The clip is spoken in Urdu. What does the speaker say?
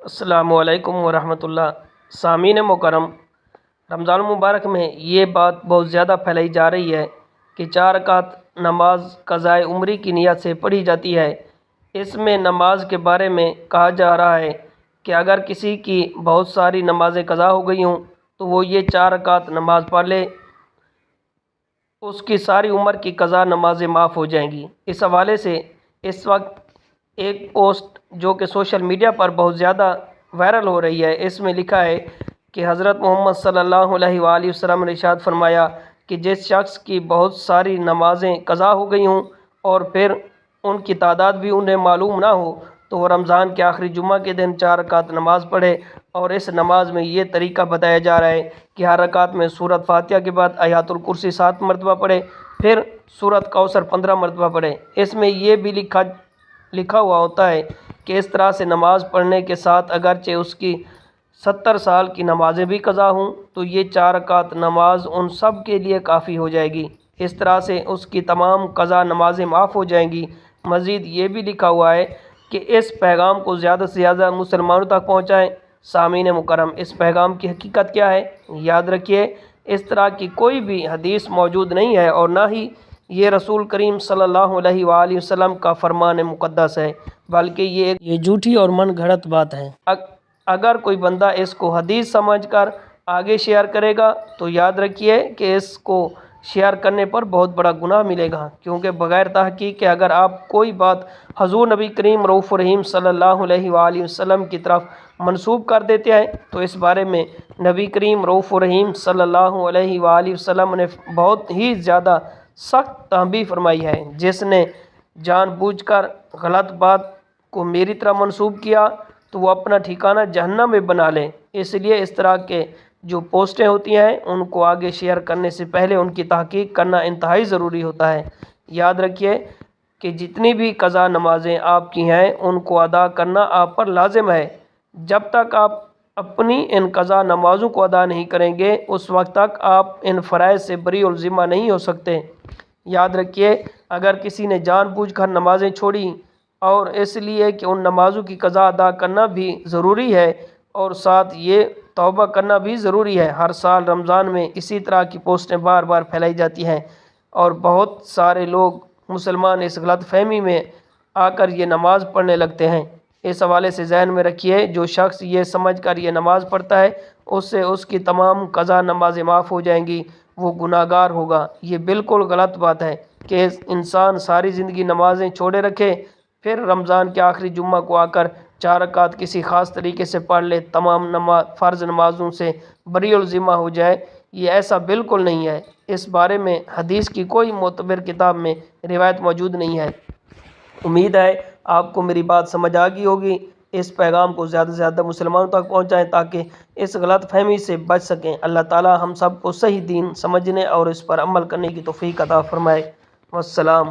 السلام علیکم ورحمۃ اللہ۔ سامعین مکرم، رمضان المبارک میں یہ بات بہت زیادہ پھیلائی جا رہی ہے کہ 4 رکعت نماز قضائے عمری کی نیت سے پڑھی جاتی ہے۔ اس میں نماز کے بارے میں کہا جا رہا ہے کہ اگر کسی کی بہت ساری نمازیں قضا ہو گئی ہوں تو وہ یہ 4 رکعت نماز پڑھ لے، اس کی ساری عمر کی قضا نمازیں معاف ہو جائیں گی۔ اس حوالے سے اس وقت ایک پوسٹ جو کہ سوشل میڈیا پر بہت زیادہ وائرل ہو رہی ہے، اس میں لکھا ہے کہ حضرت محمد صلی اللہ علیہ وآلہ وسلم نے ارشاد فرمایا کہ جس شخص کی بہت ساری نمازیں قضا ہو گئی ہوں اور پھر ان کی تعداد بھی انہیں معلوم نہ ہو تو وہ رمضان کے آخری جمعہ کے دن 4 رکعت نماز پڑھے۔ اور اس نماز میں یہ طریقہ بتایا جا رہا ہے کہ ہر رکعت میں سورۃ فاتحہ کے بعد آیۃ الکرسی 7 مرتبہ پڑھے، پھر سورۃ کوثر 15 مرتبہ پڑھے۔ اس میں یہ بھی لکھا ہوا ہوتا ہے کہ اس طرح سے نماز پڑھنے کے ساتھ اگرچہ اس کی 70 سال کی نمازیں بھی قضا ہوں تو یہ 4 رکعت نماز ان سب کے لیے کافی ہو جائے گی۔ اس طرح سے اس کی تمام قضا نمازیں معاف ہو جائیں گی۔ مزید یہ بھی لکھا ہوا ہے کہ اس پیغام کو زیادہ سے زیادہ مسلمانوں تک پہنچائیں۔ سامعین مکرم، اس پیغام کی حقیقت کیا ہے؟ یاد رکھیے، اس طرح کی کوئی بھی حدیث موجود نہیں ہے اور نہ ہی یہ رسول کریم صلی اللہ علیہ وآلہ وسلم کا فرمان مقدس ہے، بلکہ یہ جھوٹی اور من گھڑت بات ہے۔ اگر کوئی بندہ اس کو حدیث سمجھ کر آگے شیئر کرے گا تو یاد رکھیے کہ اس کو شیئر کرنے پر بہت بڑا گناہ ملے گا، کیونکہ بغیر تحقیق کے اگر آپ کوئی بات حضور نبی کریم رؤوف الرحیم صلی اللہ علیہ وآلہ وسلم کی طرف منسوب کر دیتے ہیں تو اس بارے میں نبی کریم رؤوف الرحیم صلی اللہ علیہ وآلہ وسلم نے بہت ہی زیادہ سخت تنبیہ فرمائی ہے۔ جس نے جان بوجھ کر غلط بات کو میری طرح منسوب کیا تو وہ اپنا ٹھکانہ جہنم میں بنا لے۔ اس لیے اس طرح کے جو پوسٹیں ہوتی ہیں ان کو آگے شیئر کرنے سے پہلے ان کی تحقیق کرنا انتہائی ضروری ہوتا ہے۔ یاد رکھیے کہ جتنی بھی قضا نمازیں آپ کی ہیں ان کو ادا کرنا آپ پر لازم ہے۔ جب تک آپ اپنی ان قضا نمازوں کو ادا نہیں کریں گے اس وقت تک آپ ان فرائض سے بری الذمہ نہیں ہو سکتے۔ یاد رکھیے، اگر کسی نے جان بوجھ کر نمازیں چھوڑی اور اس لیے کہ ان نمازوں کی قضا ادا کرنا بھی ضروری ہے اور ساتھ یہ توبہ کرنا بھی ضروری ہے۔ ہر سال رمضان میں اسی طرح کی پوسٹیں بار بار پھیلائی جاتی ہیں اور بہت سارے لوگ مسلمان اس غلط فہمی میں آ کر یہ نماز پڑھنے لگتے ہیں۔ اس حوالے سے ذہن میں رکھیے، جو شخص یہ سمجھ کر یہ نماز پڑھتا ہے اس سے اس کی تمام قضا نمازیں معاف ہو جائیں گی، وہ گناہ گار ہوگا۔ یہ بالکل غلط بات ہے کہ انسان ساری زندگی نمازیں چھوڑے رکھے، پھر رمضان کے آخری جمعہ کو آ کر 4 رکعت کسی خاص طریقے سے پڑھ لے، تمام فرض نمازوں سے بری الذمہ ہو جائے۔ یہ ایسا بالکل نہیں ہے۔ اس بارے میں حدیث کی کوئی معتبر کتاب میں روایت موجود نہیں ہے۔ امید ہے آپ کو میری بات سمجھ آ گئی ہوگی۔ اس پیغام کو زیادہ سے زیادہ مسلمانوں تک پہنچائیں تاکہ اس غلط فہمی سے بچ سکیں۔ اللہ تعالی ہم سب کو صحیح دین سمجھنے اور اس پر عمل کرنے کی توفیق عطا فرمائے۔ والسلام۔